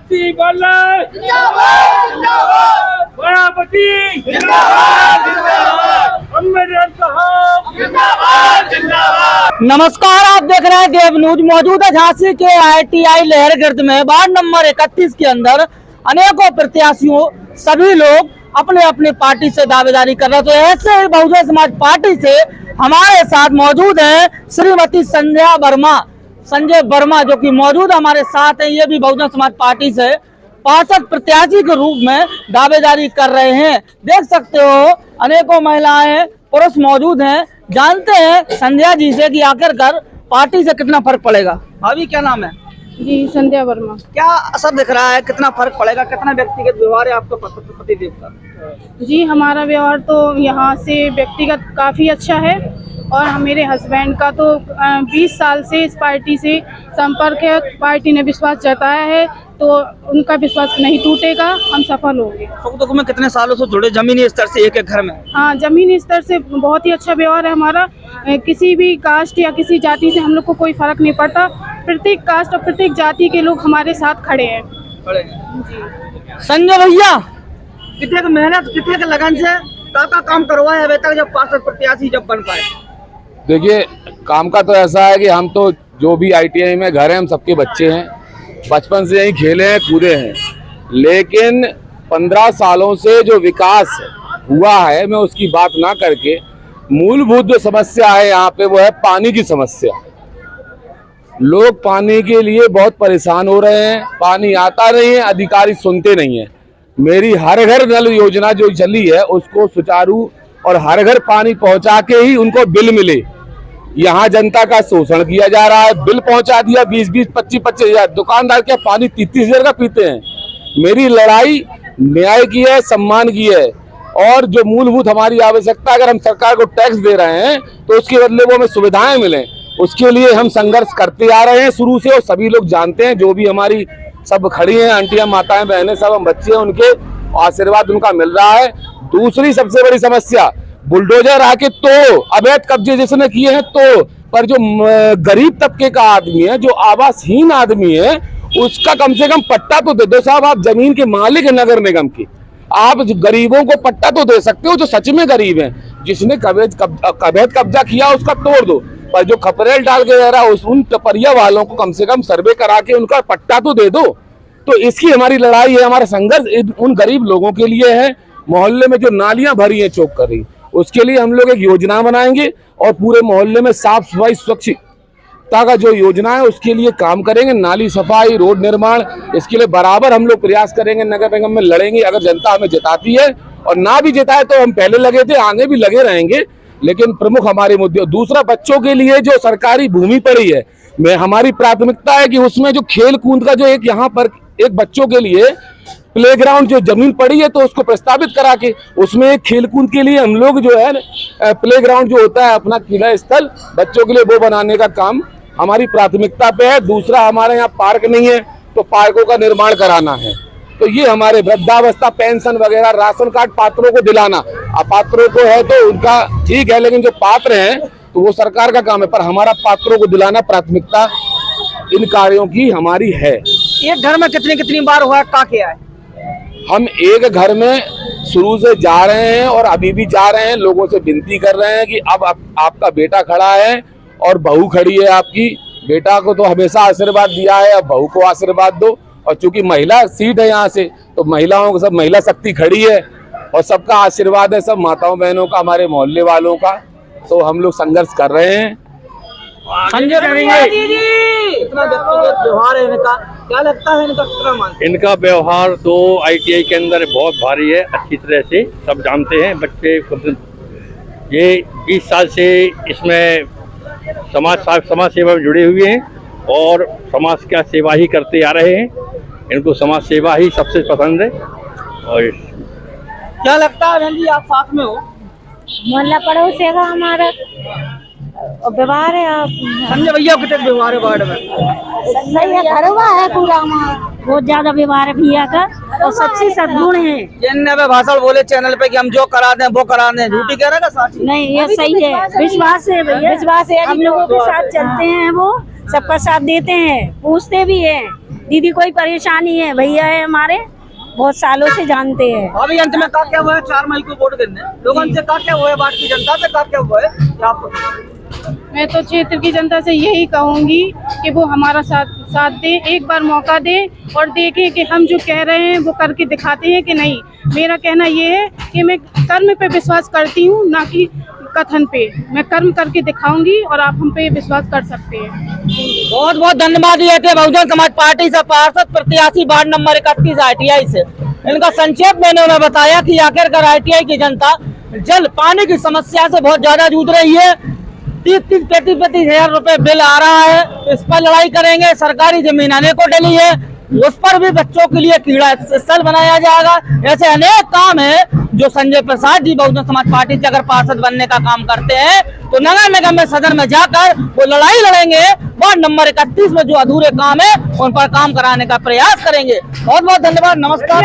बस्ती वाला जिंदाबाद जिंदाबाद, बराबती जिंदाबाद जिंदाबाद, अम्बेडकर साहब जिंदाबाद जिंदाबाद। नमस्कार, आप देख रहे हैं देव न्यूज। मौजूद है झांसी के ITI लहरगर्द में वार्ड नंबर 31 के अंदर अनेकों प्रत्याशियों सभी लोग अपने अपने पार्टी से दावेदारी कर रहे थे। ऐसे ही बहुजन समाज पार्टी से हमारे साथ मौजूद है श्रीमती संजय वर्मा जो कि मौजूद हमारे साथ है। ये भी बहुजन समाज पार्टी से पार्षद प्रत्याशी के रूप में दावेदारी कर रहे हैं। देख सकते हो अनेकों महिलाएं पुरुष मौजूद हैं। जानते हैं संध्या जी से कि आखिरकार पार्टी से कितना फर्क पड़ेगा। अभी क्या नाम है? जी, संध्या वर्मा। क्या असर दिख रहा है, कितना फर्क पड़ेगा, कितना व्यक्तिगत व्यवहार है आपका पतिदेव का? जी, हमारा व्यवहार तो यहाँ से व्यक्तिगत काफ़ी अच्छा है और मेरे हस्बैंड का तो 20 साल से इस पार्टी से संपर्क है। पार्टी ने विश्वास जताया है तो उनका विश्वास नहीं टूटेगा, हम सफल होंगे। सुख में कितने सालों से जुड़े जमीनी स्तर से एक एक घर में? हाँ, जमीनी स्तर से बहुत ही अच्छा व्यवहार है हमारा। किसी भी कास्ट या किसी जाति से हम लोग को कोई फर्क नहीं पड़ता। प्रत्येक कास्ट और प्रत्येक जाति के लोग हमारे साथ खड़े हैं। संजय भैया, कितने का मेहनत, कितने का लगन से का काम करवाए अभी तक जब पार्षद प्रत्याशी जब बन पाए? देखिए, काम का तो ऐसा है कि हम तो जो भी ITI में घर हैं, हम सबके बच्चे हैं, बचपन से यहीं खेले हैं कूदे हैं। लेकिन 15 सालों से जो विकास हुआ है, मैं उसकी बात ना करके मूलभूत जो समस्या है यहाँ पे वो है पानी की समस्या। लोग पानी के लिए बहुत परेशान हो रहे हैं, पानी आता नहीं है, अधिकारी सुनते नहीं है। मेरी हर घर नल योजना जो चली है उसको सुचारू और हर घर पानी पहुंचा के ही उनको बिल मिले। यहाँ जनता का शोषण किया जा रहा है। बिल पहुंचा दिया 20-20, 25-25 हजार, दुकानदार क्या पानी 33 हजार का पीते हैं। मेरी लड़ाई न्याय की है, सम्मान की है और जो मूलभूत हमारी आवश्यकता, अगर हम सरकार को टैक्स दे रहे हैं तो उसके बदले वो हमें सुविधाएं मिलें, उसके लिए हम संघर्ष करते आ रहे हैं शुरू से। और सभी लोग जानते हैं, जो भी हमारी सब खड़ी हैं, आंटियां, माताएं, बहनें, सब हम बच्चे हैं, उनके आशीर्वाद उनका मिल रहा है। दूसरी सबसे बड़ी समस्या, बुलडोजर आके तो अवैध कब्जे जिसने किए हैं तो, पर जो गरीब तबके का आदमी है, जो आवासहीन आदमी है, उसका कम से कम पट्टा तो दे दो साहब। आप जमीन के मालिक है नगर निगम की, आप गरीबों को पट्टा तो दे सकते हो जो सच में गरीब हैं। जिसने अवैध कब्जा किया उसका तोड़ दो, पर जो खपरेल डाल के रह रहा है उन टपरिया वालों को कम से कम सर्वे करा के उनका पट्टा तो दे दो। तो इसकी हमारी लड़ाई है, हमारा संघर्ष उन गरीब लोगों के लिए है। मोहल्ले में जो नालियां भरी हैं चौक कर रही, उसके लिए हम लोग एक योजना बनाएंगे और पूरे मोहल्ले में साफ सफाई स्वच्छता का जो योजना है उसके लिए काम करेंगे। नाली सफाई, रोड निर्माण, इसके लिए बराबर हम लोग प्रयास करेंगे, नगर निगम में लड़ेंगे। अगर जनता हमें जिताती है और ना भी जिताए तो हम पहले लगे थे, आगे भी लगे रहेंगे, लेकिन प्रमुख हमारे मुद्दे। दूसरा, बच्चों के लिए जो सरकारी भूमि पड़ी है, मैं हमारी प्राथमिकता है कि उसमें जो खेल कूद का जो एक यहाँ पर एक बच्चों के लिए प्लेग्राउंड जो जमीन पड़ी है तो उसको प्रस्तावित करा के उसमें एक खेल कूद के लिए हम लोग जो है प्लेग्राउंड जो होता है अपना क्रीड़ा स्थल बच्चों के लिए वो बनाने का काम हमारी प्राथमिकता पे है। दूसरा, हमारे यहाँ पार्क नहीं है तो पार्कों का निर्माण कराना है। तो ये हमारे वृद्धावस्था पेंशन वगैरह, राशन कार्ड पात्रों को दिलाना, अपात्रों को है तो उनका ठीक है, लेकिन जो पात्र हैं तो वो सरकार का काम है, पर हमारा पात्रों को दिलाना प्राथमिकता इन कार्यों की हमारी है। एक घर में कितनी बार हुआ है, क्या है? हम एक घर में शुरू से जा रहे हैं और अभी भी जा रहे हैं, लोगों से विनती कर रहे हैं कि अब आपका बेटा खड़ा है और बहू खड़ी है आपकी। बेटा को तो हमेशा आशीर्वाद दिया है, अब बहू को आशीर्वाद दो। और चूंकि महिला सीट है यहाँ से तो महिलाओं को सब महिला शक्ति खड़ी है और सबका आशीर्वाद है, सब माताओं बहनों का, हमारे मोहल्ले वालों का। तो हम लोग संघर्ष कर रहे हैं। संजय कितना व्यक्तिगत व्यवहार है इनका, क्या लगता है इनका कितना मानते? इनका व्यवहार तो ITI के अंदर बहुत भारी है, अच्छी तरह से सब जानते हैं बच्चे। ये 20 साल से इसमें समाज सेवा में जुड़े हुए हैं और समाज का सेवा ही करते आ रहे हैं। इनको समाज सेवा ही सबसे पसंद है। और क्या लगता है बहन जी, आप साथ में हो? मोहल्ला पड़ोस है हमारा व्यवहार है। आप संजय भैया कितने व्यवहार है वार्ड में? सही है, घरवा है पूरा हमारा, बहुत ज्यादा व्यवहार है भैया का और सबसे सद्गुण है। जिनने भाषण बोले चैनल पे कि हम जो करा दें वो करा दें, झूठी कह रहा है साथी? नहीं, ये सही है, विश्वास है भैया, विश्वास है। हम लोगों के साथ चलते हैं, वो सबका साथ देते हैं, पूछते भी हैं दीदी कोई परेशानी है, भैया है हमारे, बहुत सालों से जानते हैं। अभी अंत में क्या हुआ है, 4 मई को वोट करने लोगों से क्या हुआ है, भारतीय जनता से क्या हुआ है आपको? मैं तो क्षेत्र की जनता से यही कहूंगी कि वो हमारा साथ दे, एक बार मौका दे और देखें कि हम जो कह रहे हैं वो करके दिखाते हैं कि नहीं। मेरा कहना ये है कि मैं कर्म पे विश्वास करती हूँ, ना कि कथन पे। मैं कर्म करके दिखाऊंगी और आप हम पे विश्वास कर सकते हैं। बहुत बहुत धन्यवाद। ये थे बहुजन समाज पार्टी से पार्षद प्रत्याशी वार्ड नंबर 31 ITI से। इनका संक्षेप मैंने उन्हें बताया कि आखिरकार ITI की जनता जल पानी की समस्या से बहुत ज्यादा जूझ रही है। 30-35 हजार रुपए बिल आ रहा है, इस पर लड़ाई करेंगे। सरकारी जमीन आने को डली है, उस पर भी बच्चों के लिए कीड़ा स्थल बनाया जाएगा। ऐसे अनेक काम है जो संजय प्रसाद जी बहुजन समाज पार्टी से अगर पार्षद बनने का काम करते हैं तो नगर निगम में सदन में जाकर वो लड़ाई लड़ेंगे। वार्ड नंबर 31 में जो अधूरे काम है उन पर काम कराने का प्रयास करेंगे। बहुत बहुत धन्यवाद। नमस्कार।